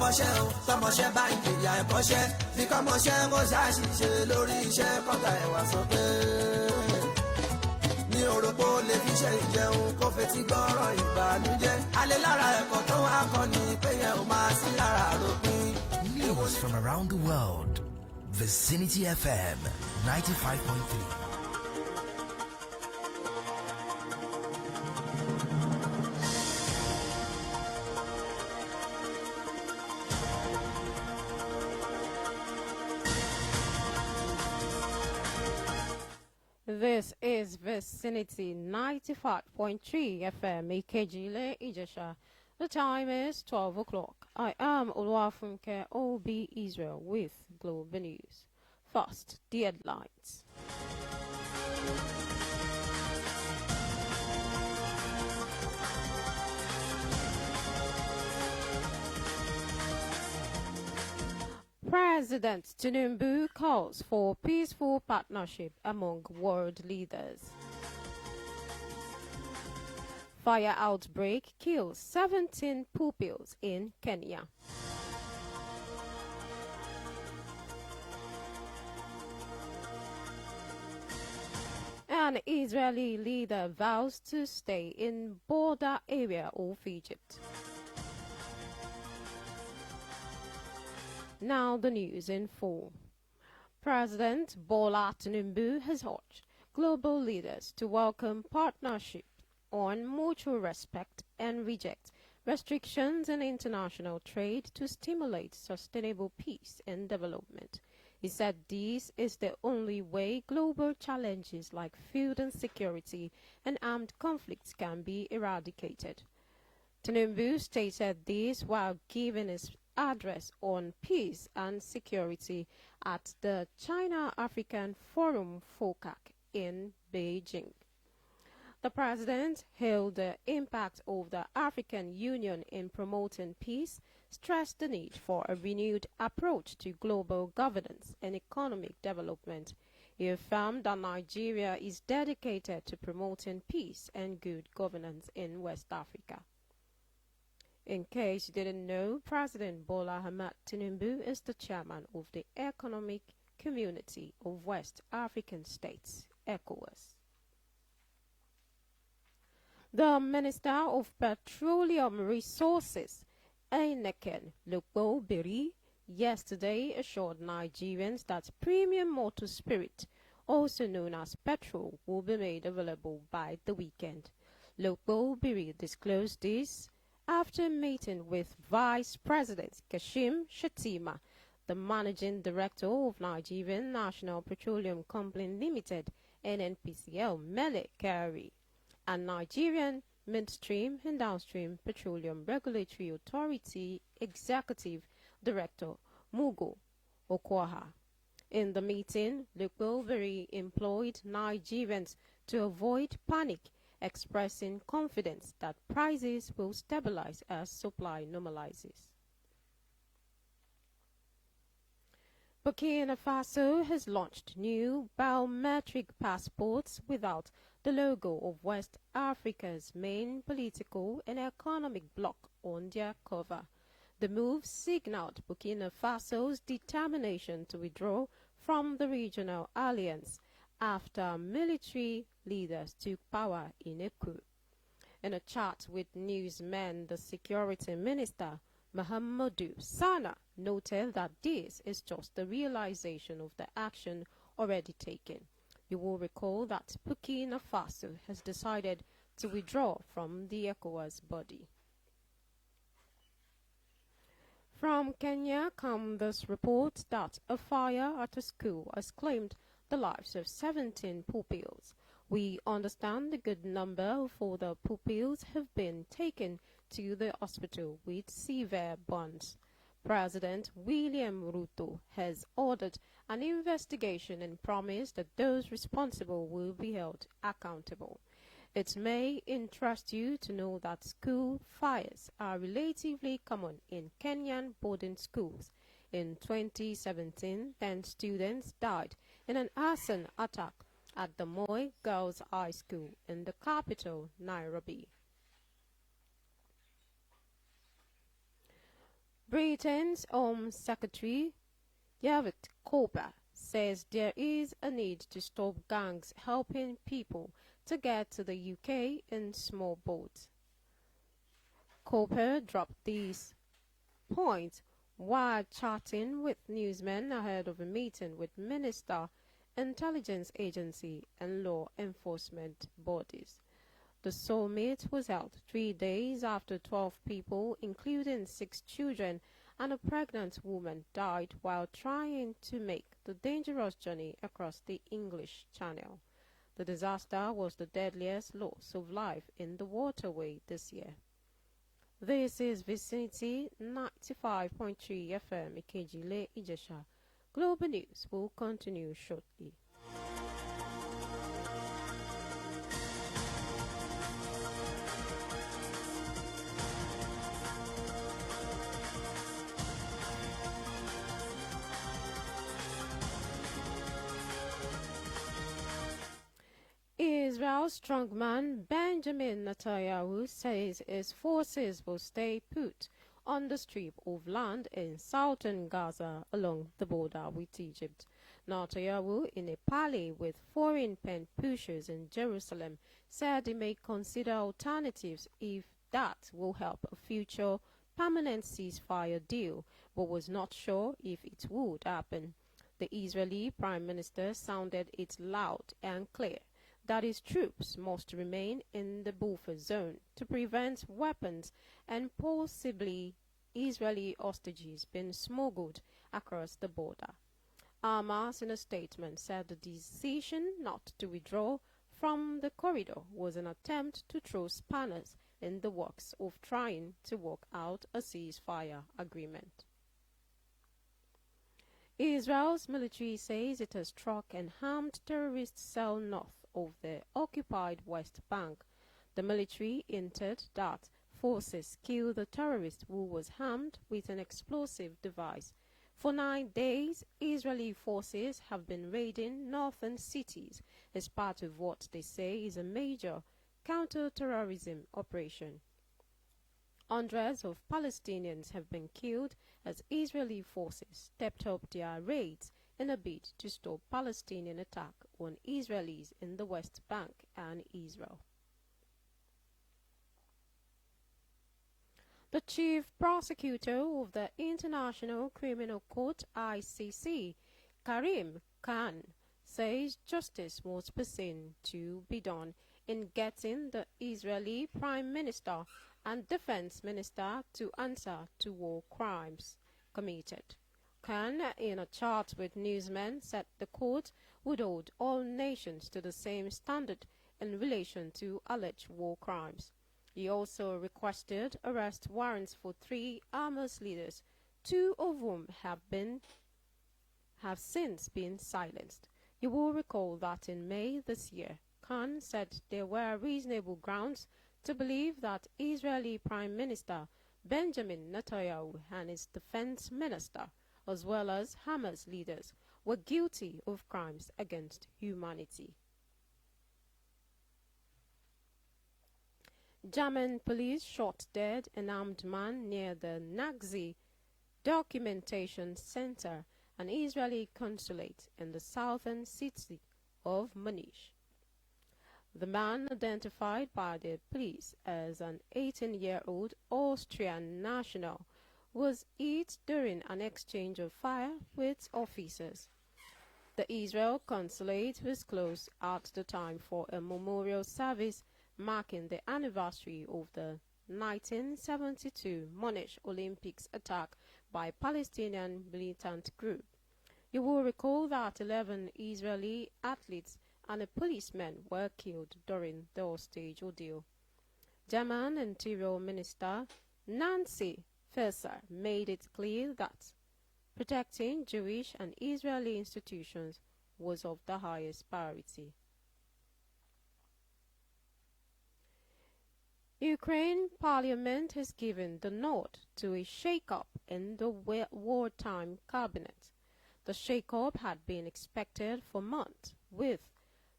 kọ́mọṣẹ́ o tọmọṣẹ́ bá ń jìyà ẹ̀kọ́ṣẹ́ bí kọ́mọṣẹ́ mo ṣàṣìṣe lórí iṣẹ́ kọ́gà ẹ̀wà sọ pé ní òròpó lè fi ṣe ìjẹun kó fetí gbọ́rọ̀ ìbànújẹ́ alẹ́ lára ẹ̀kọ́ tó wá kọ́ ni pé yẹn ò máa sí lára àròpin. News from around the world. Vicinity FM 95.3. This is Vicinity 95.3 FM, Ikejile, Ijesha. The time is 12 o'clock. I am Oluwafunke, OB Israel, with Global News. First, the headlines. President Tinubu calls for peaceful partnership among world leaders. Fire outbreak kills 17 pupils in Kenya. An Israeli leader vows to stay in border area of Egypt. Now the news in full. President Bola Tinubu has urged global leaders to welcome partnership on mutual respect and reject restrictions in international trade to stimulate sustainable peace and development. He said this is the only way global challenges like food insecurity and armed conflicts can be eradicated. Tinubu stated this while giving his address on peace and security at the China-African Forum FOCAC in Beijing. The president hailed the impact of the African Union in promoting peace, stressed the need for a renewed approach to global governance and economic development. He affirmed that Nigeria is dedicated to promoting peace and good governance in West Africa. In case you didn't know, President Bola Ahmed Tinubu is the chairman of the Economic Community of West African States, ECOWAS. The Minister of Petroleum Resources, Eineken Lokpo-Biri, yesterday assured Nigerians that premium motor spirit, also known as petrol, will be made available by the weekend. Lokpo-Biri disclosed this after meeting with Vice President Kashim Shettima, the Managing Director of Nigerian National Petroleum Company Limited, NNPCL, Mele Kyari, and Nigerian Midstream and Downstream Petroleum Regulatory Authority Executive Director Mugo Okwaha. In the meeting, Lokpo-Biri employed Nigerians to avoid panic, expressing confidence that prices will stabilize as supply normalizes. Burkina Faso has launched new biometric passports without the logo of West Africa's main political and economic bloc on their cover. The move signaled Burkina Faso's determination to withdraw from the regional alliance after military leaders took power in a coup. In a chat with newsmen, the security minister, Mahamadou Sana, noted that this is just the realization of the action already taken. You will recall that Burkina Faso has decided to withdraw from the ECOWAS body. From Kenya comes this report that a fire at a school has claimed the lives of 17 pupils. We understand a good number of the pupils have been taken to the hospital with severe burns. President William Ruto has ordered an investigation and promised that those responsible will be held accountable. It may interest you to know that school fires are relatively common in Kenyan boarding schools. In 2017, 10 students died in an arson attack at the Moi Girls High School in the capital, Nairobi. Britain's Home Secretary David Cooper says there is a need to stop gangs helping people to get to the UK in small boats. Cooper dropped these points while chatting with newsmen ahead of a meeting with Minister, Intelligence Agency and law enforcement bodies. The summit was held 3 days after 12 people, including 6 children and a pregnant woman, died while trying to make the dangerous journey across the English Channel. The disaster was the deadliest loss of life in the waterway this year. This is Vicinity 95.3 FM Ikejile Ijesha. Global News will continue shortly. Israel's strongman Benjamin Netanyahu says his forces will stay put on the strip of land in southern Gaza along the border with Egypt. Netanyahu, in a parley with foreign pen pushers in Jerusalem, said he may consider alternatives if that will help a future permanent ceasefire deal, but was not sure if it would happen. The Israeli Prime Minister sounded it loud and clear that his troops must remain in the buffer zone to prevent weapons and possibly Israeli hostages being smuggled across the border. Hamas, in a statement, said the decision not to withdraw from the corridor was an attempt to throw spanners in the works of trying to work out a ceasefire agreement. Israel's military says it has struck an armed terrorist cell north of the occupied West Bank. The military hinted that forces killed the terrorist who was armed with an explosive device. For 9 days, Israeli forces have been raiding northern cities as part of what they say is a major counter-terrorism operation. Hundreds of Palestinians have been killed as Israeli forces stepped up their raids in a bid to stop Palestinian attack on Israelis in the West Bank and Israel. The chief prosecutor of the International Criminal Court (ICC), Karim Khan, says justice must be seen to be done in getting the Israeli Prime Minister and Defense Minister to answer to war crimes committed. Khan, in a chat with newsmen, said the court would hold all nations to the same standard in relation to alleged war crimes. He also requested arrest warrants for 3 Hamas leaders, 2 of whom have since been silenced. You will recall that in May this year, Khan said there were reasonable grounds to believe that Israeli Prime Minister Benjamin Netanyahu and his defense minister, as well as Hamas leaders, were guilty of crimes against humanity. German police shot dead an armed man near the Nazi Documentation Center, an Israeli consulate in the southern city of Munich. The man, identified by the police as an 18-year-old Austrian national, was hit during an exchange of fire with officers. The Israel consulate was closed at the time for a memorial service marking the anniversary of the 1972 Munich Olympics attack by Palestinian militant group. You will recall that 11 Israeli athletes and a policeman were killed during the hostage ordeal. German Interior Minister Nancy Faeser made it clear that protecting Jewish and Israeli institutions was of the highest priority. Ukraine Parliament has given the nod to a shake-up in the wartime cabinet. The shake-up had been expected for months, with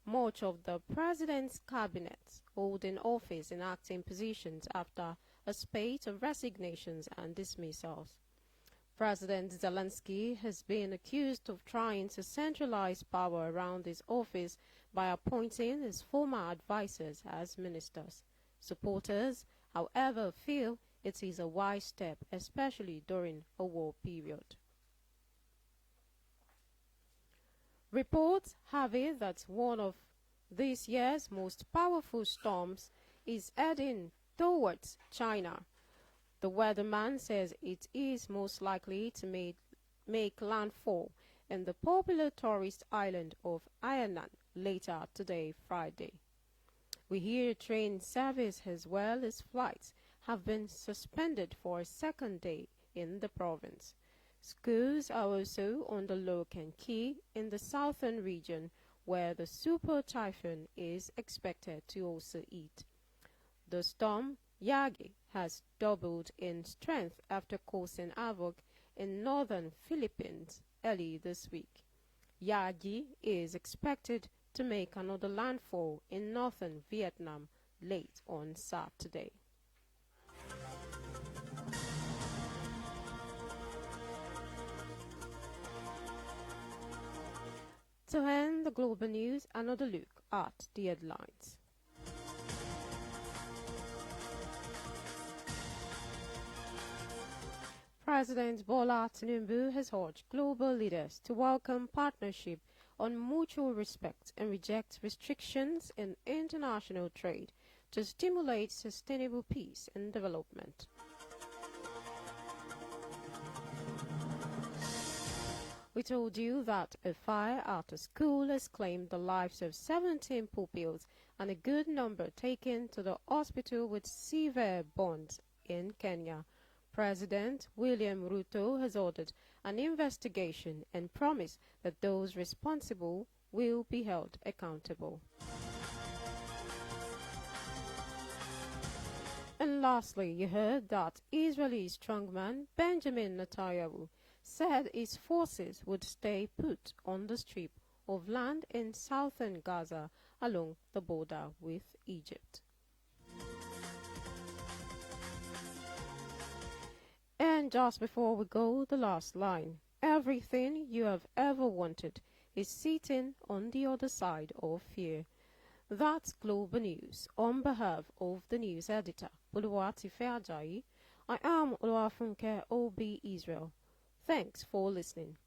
much of the president's cabinet holding office in acting positions after a spate of resignations and dismissals. President Zelensky has been accused of trying to centralize power around his office by appointing his former advisors as ministers. Supporters, however, feel it is a wise step, especially during a war period. Reports have it that one of this year's most powerful storms is heading towards China. The weatherman says it is most likely to make landfall in the popular tourist island of Hainan later today, Friday. We hear train service as well as flights have been suspended for a second day in the province. Schools are also on the lock and key in the southern region where the super typhoon is expected to also hit. The storm Yagi has doubled in strength after causing havoc in northern Philippines early this week. Yagi is expected to make another landfall in northern Vietnam late on Saturday. To end the global news, another look at the headlines. President Bola Tinubu has urged global leaders to welcome partnership on mutual respect and reject restrictions in international trade to stimulate sustainable peace and development. We told you that a fire at a school has claimed the lives of 17 pupils and a good number taken to the hospital with severe burns in Kenya. President William Ruto has ordered an investigation and promised that those responsible will be held accountable. And lastly, you heard that Israeli strongman Benjamin Netanyahu said his forces would stay put on the strip of land in southern Gaza along the border with Egypt. And just before we go, the last line. Everything you have ever wanted is sitting on the other side of fear. That's Global News. On behalf of the news editor, Oluwafunke, I am Oluwafunke OB Israel. Thanks for listening.